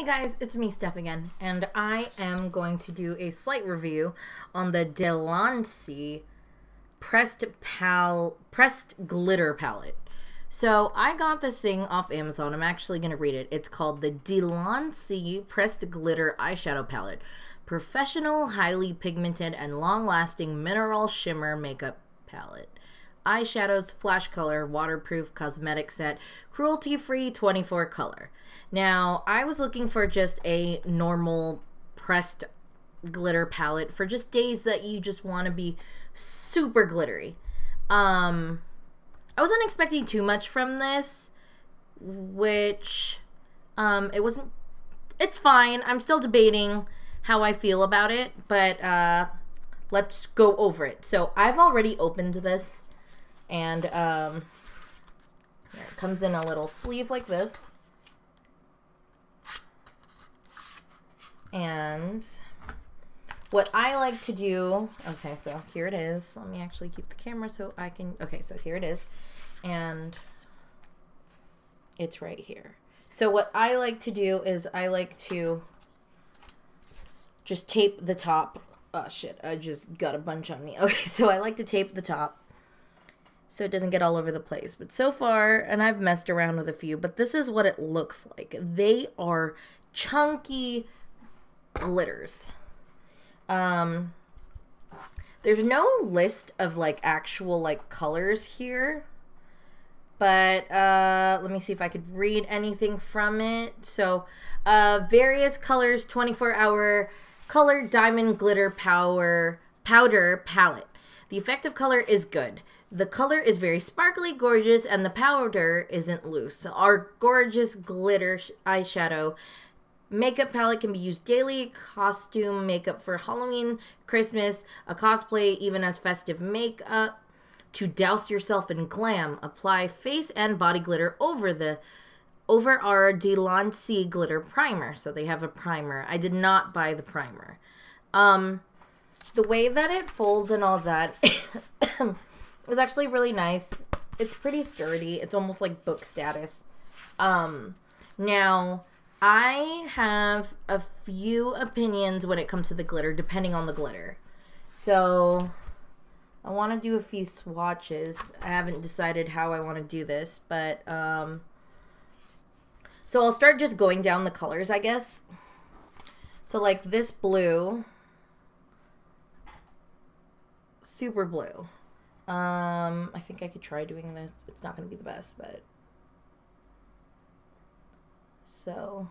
Hey guys, it's me, Steph again, and I am going to do a slight review on the Delancey pressed glitter palette. So I got this thing off Amazon. I'm actually going to read it. It's called the Delancey Pressed Glitter Eyeshadow Palette. Professional, highly pigmented, and long-lasting mineral shimmer makeup palette. Eyeshadows, flash color, waterproof, cosmetic set, cruelty-free, 24 color. Now, I was looking for just a normal pressed glitter palette for just days that you just want to be super glittery. I wasn't expecting too much from this, which it's fine. I'm still debating how I feel about it, but let's go over it. So I've already opened this. And it comes in a little sleeve like this. And what I like to do, okay, so here it is. Let me actually keep the camera so I can, okay, so here it is. And it's right here. So what I like to do is I like to just tape the top. Oh shit, I just got a bunch on me. Okay, so I like to tape the top so it doesn't get all over the place. But so far, and I've messed around with a few, but this is what it looks like. They are chunky glitters. There's no list of like actual like colors here, but let me see if I could read anything from it. So various colors, 24-hour color diamond glitter powder palette. The effective color is good. The color is very sparkly, gorgeous, and the powder isn't loose. Our gorgeous glitter eyeshadow makeup palette can be used daily, costume makeup for Halloween, Christmas, a cosplay, even as festive makeup, to douse yourself in glam. Apply face and body glitter over our Delancey glitter primer. So they have a primer. I did not buy the primer. The way that it folds and all that is actually really nice. It's pretty sturdy. It's almost like book status. Now, I have a few opinions when it comes to the glitter, depending on the glitter. So, I want to do a few swatches. I haven't decided how I want to do this, but, so I'll start just going down the colors, I guess. So, like this blue, super blue. I think I could try doing this. It's not going to be the best, but so,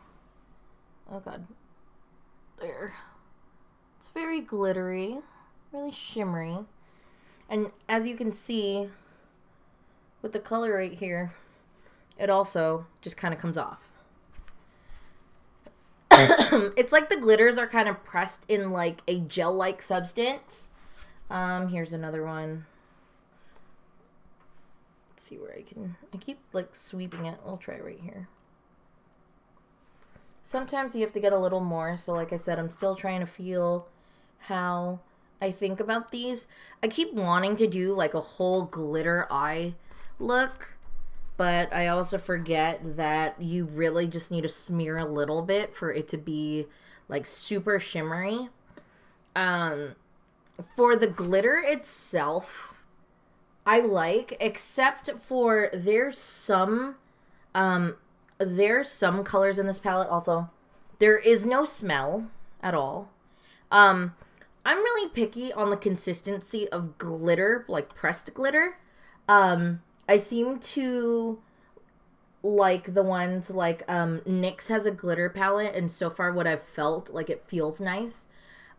oh god, there. It's very glittery, really shimmery, and as you can see with the color right here, it also just kind of comes off. It's like the glitters are kind of pressed in like a gel-like substance. Here's another one. Let's see where I keep like sweeping it. I'll try right here. Sometimes you have to get a little more. So like I said, I'm still trying to feel how I think about these. I keep wanting to do like a whole glitter eye look, but I also forget that you really just need to smear a little bit for it to be like super shimmery. For the glitter itself, I like, except for there's some colors in this palette also. There is no smell at all. I'm really picky on the consistency of glitter, like pressed glitter. I seem to like the ones like NYX has a glitter palette, and so far what I've felt, like it feels nice.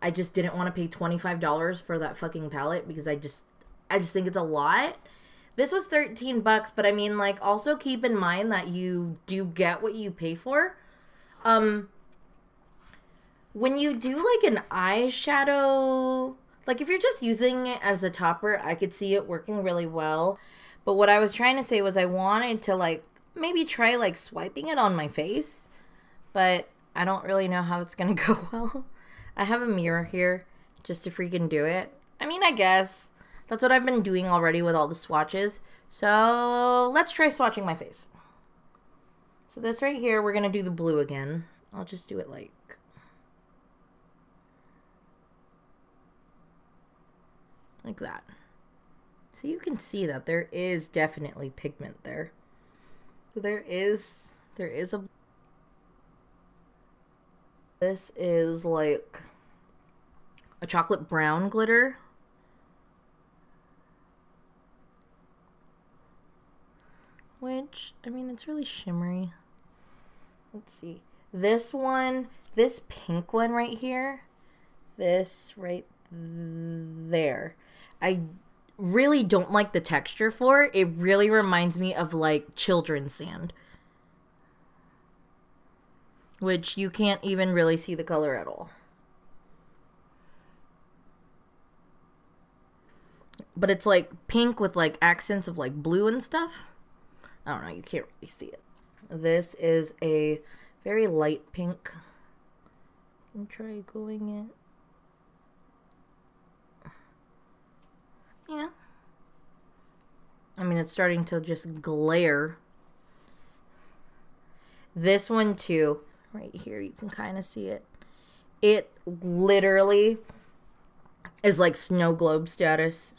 I just didn't want to pay $25 for that fucking palette because I just think it's a lot. This was 13 bucks, but I mean, like, also keep in mind that you do get what you pay for. When you do, like, an eyeshadow, like, if you're just using it as a topper, I could see it working really well. But what I was trying to say was I wanted to, like, maybe try, like, swiping it on my face. But I don't really know how it's gonna go well. I have a mirror here just to freaking do it. I mean, I guess. That's what I've been doing already with all the swatches. So let's try swatching my face. So this right here, we're going to do the blue again. I'll just do it like that. So you can see that there is definitely pigment there. So there is a, this is like a chocolate brown glitter. Which, I mean, it's really shimmery. Let's see. This one, this pink one right here, this right there, I really don't like the texture for it. It really reminds me of like children's sand, which you can't even really see the color at all. But it's like pink with like accents of like blue and stuff. I don't know, you can't really see it. This is a very light pink. I'm try going it. Yeah. I mean, it's starting to just glare. This one too, right here, you can kind of see it. It literally is like snow globe status,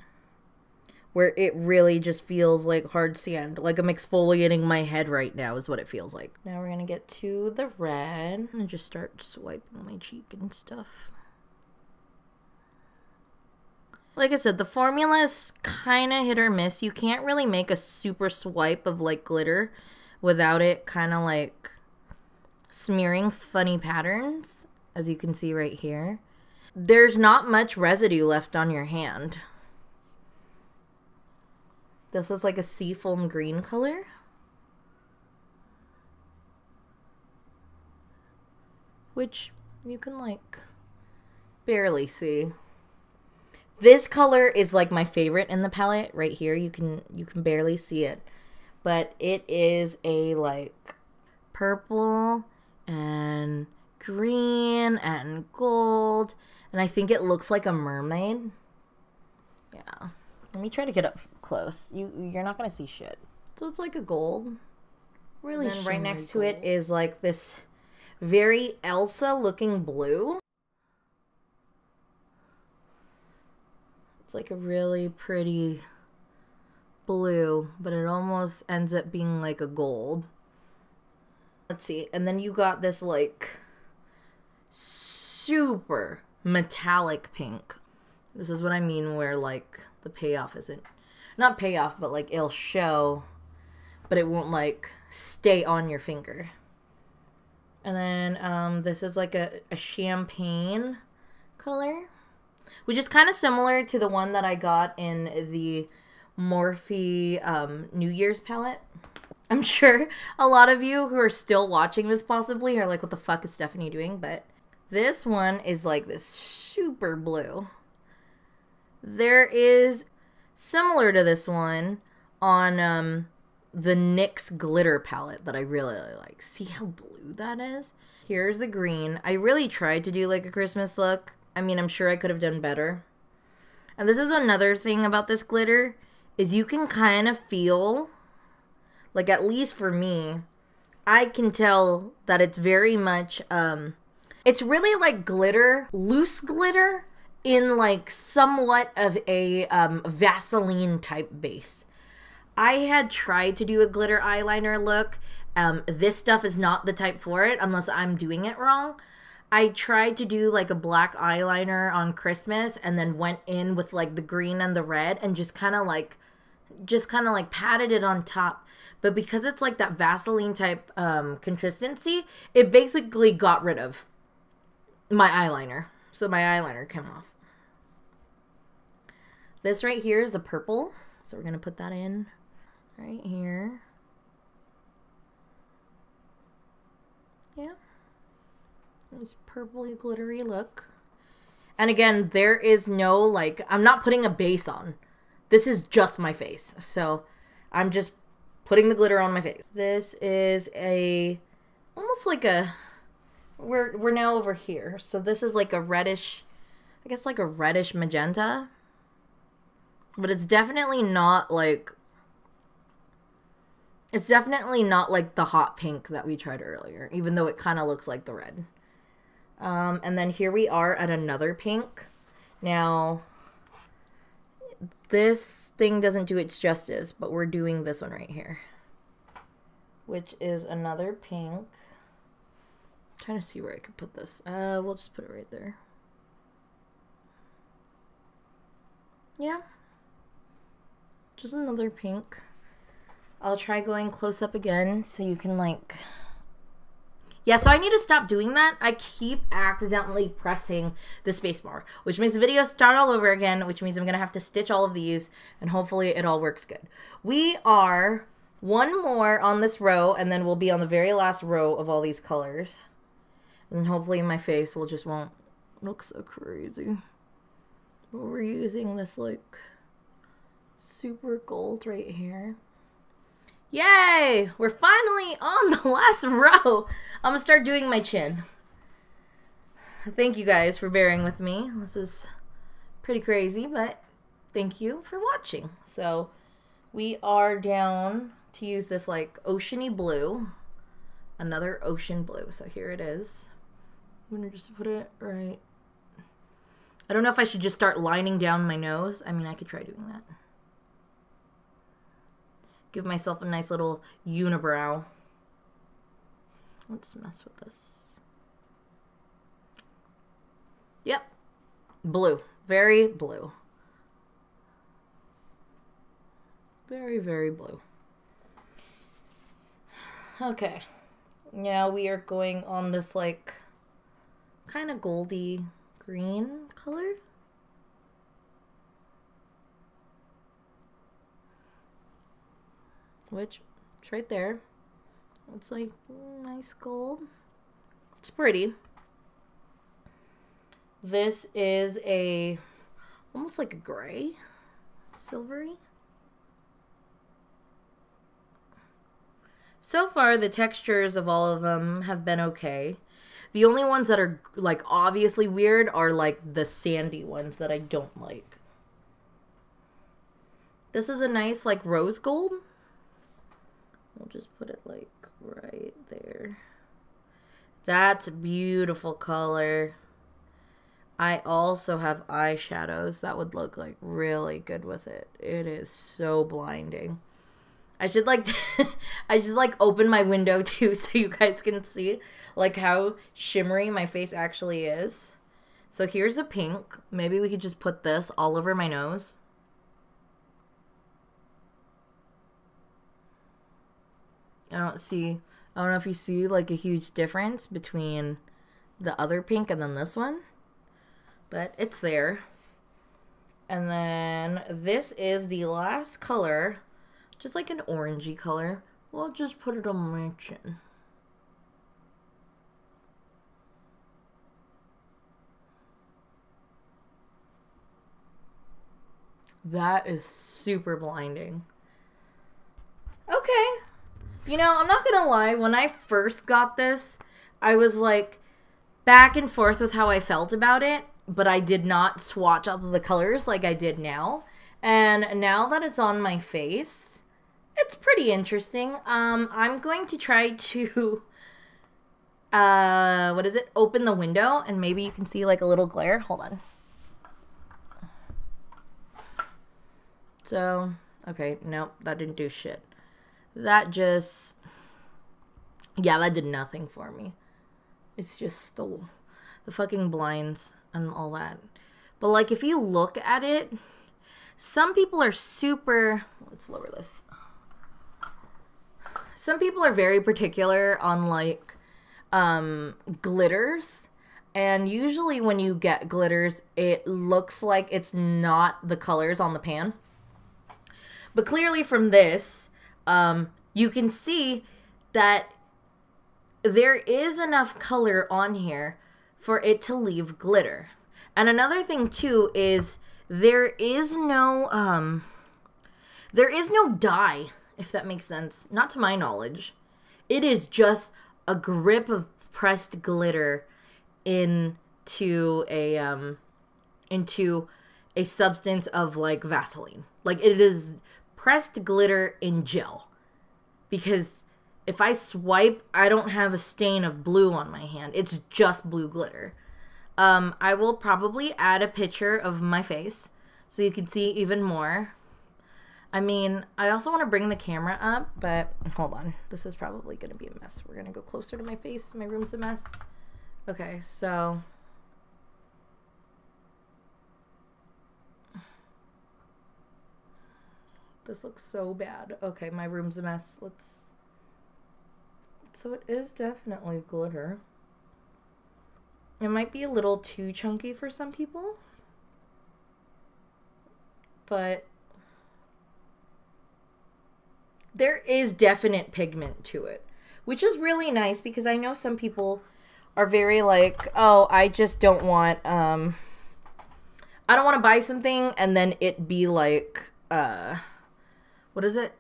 where it really just feels like hard sand. Like I'm exfoliating my head right now is what it feels like. Now we're gonna get to the red and just start swiping my cheek and stuff. Like I said, the formula is kind of hit or miss. You can't really make a super swipe of like glitter without it kind of like smearing funny patterns, as you can see right here. There's not much residue left on your hand. This is like a seafoam green color. Which you can like barely see. This color is like my favorite in the palette right here. You can barely see it. But it is a like purple and green and gold. And I think it looks like a mermaid. Yeah. Let me try to get up close. You're not gonna see shit. So it's like a gold. Really. And then right next to it is like this very Elsa looking blue. It's like a really pretty blue, but it almost ends up being like a gold. Let's see. And then you got this like super metallic pink. This is what I mean where like the payoff isn't, not payoff, but like it'll show, but it won't like stay on your finger. And then this is like a champagne color, which is kind of similar to the one that I got in the Morphe New Year's palette. I'm sure a lot of you who are still watching this possibly are like, what the fuck is Stephanie doing? But this one is like this super blue. There is, similar to this one, on the NYX glitter palette that I really like. See how blue that is? Here's the green. I really tried to do like a Christmas look. I mean, I'm sure I could have done better. And this is another thing about this glitter, is you can kind of feel, like at least for me, I can tell that it's very much, it's really like glitter, loose glitter, in like somewhat of a Vaseline type base. I had tried to do a glitter eyeliner look. This stuff is not the type for it unless I'm doing it wrong. I tried to do like a black eyeliner on Christmas and then went in with like the green and the red and just kind of like patted it on top. But because it's like that Vaseline type consistency, it basically got rid of my eyeliner. So my eyeliner came off. This right here is a purple, so we're going to put that in right here. Yeah. This purpley glittery look. And again, there is no, like, I'm not putting a base on. This is just my face. So I'm just putting the glitter on my face. This is a, almost like a, we're now over here. So this is like a reddish, I guess like a reddish magenta. But it's definitely not like, It's definitely not like the hot pink that we tried earlier, even though it kind of looks like the red. And then here we are at another pink. Now, this thing doesn't do its justice, but we're doing this one right here, which is another pink. I'm trying to see where I could put this. We'll just put it right there. Yeah. Just another pink. I'll try going close up again so you can like... Yeah, so I need to stop doing that. I keep accidentally pressing the space bar, which makes the video start all over again, which means I'm going to have to stitch all of these, and hopefully it all works good. We are one more on this row, and then we'll be on the very last row of all these colors. And then hopefully my face won't look so crazy. But we're using this, like, super gold right here. Yay! We're finally on the last row. I'm gonna start doing my chin. Thank you guys for bearing with me. This is pretty crazy, but thank you for watching. So we are down to use this like oceany blue. Another ocean blue. So here it is. I'm gonna just put it right. I don't know if I should just start lining down my nose. I mean, I could try doing that. Give myself a nice little unibrow. Let's mess with this. Yep. Blue. Very blue. Very, very blue. Okay. Now we are going on this like kind of goldy green color. Which, it's right there. It's like nice gold. It's pretty. This is a, almost like a gray, silvery. So far, the textures of all of them have been okay. The only ones that are like obviously weird are like the sandy ones that I don't like. This is a nice like rose gold. We'll just put it like right there. That's a beautiful color. I also have eyeshadows that would look like really good with it. It is so blinding. I should like I just like open my window too so you guys can see like how shimmery my face actually is. So here's a pink. Maybe we could just put this all over my nose. I don't know if you see like a huge difference between the other pink and then this one, but it's there. And then this is the last color, just like an orangey color. We'll just put it on my chin. That is super blinding. Okay. You know, I'm not gonna lie, when I first got this, I was like back and forth with how I felt about it, but I did not swatch all of the colors like I did now. And now that it's on my face, it's pretty interesting. I'm going to try to, open the window and maybe you can see like a little glare. Hold on. So, okay, nope, that didn't do shit. That just, yeah, that did nothing for me. It's just the fucking blinds and all that. But like, if you look at it, some people are super, let's lower this. Some people are very particular on like glitters. And usually when you get glitters, it looks like it's not the colors on the pan. But clearly from this, you can see that there is enough color on here for it to leave glitter. And another thing too is there is no dye, if that makes sense. Not to my knowledge. It is just a grip of pressed glitter into a substance of like Vaseline. Like it is pressed glitter in gel. because if I swipe, I don't have a stain of blue on my hand. It's just blue glitter. I will probably add a picture of my face so you can see even more. I mean, I also want to bring the camera up, but hold on. This is probably going to be a mess. We're going to go closer to my face. My room's a mess. Okay, so this looks so bad. Okay, my room's a mess. So it is definitely glitter. It might be a little too chunky for some people, but there is definite pigment to it, which is really nice because I know some people are very like, oh, I just don't want, I don't want to buy something and then it be like, what is it?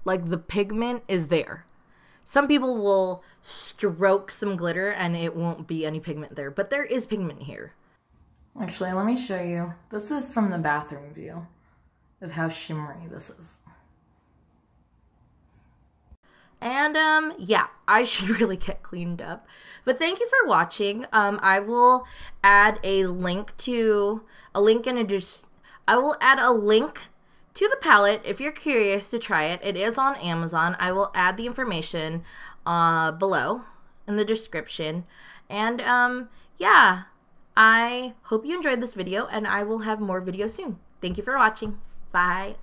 Like the pigment is there. Some people will stroke some glitter and it won't be any pigment there, but there is pigment here. Actually, let me show you. This is from the bathroom view of how shimmery this is. And yeah, I should really get cleaned up. But thank you for watching. I will add a link to I will add a link to the palette if you're curious to try it. It is on Amazon. I will add the information below in the description. And yeah, I hope you enjoyed this video and I will have more videos soon. Thank you for watching. Bye.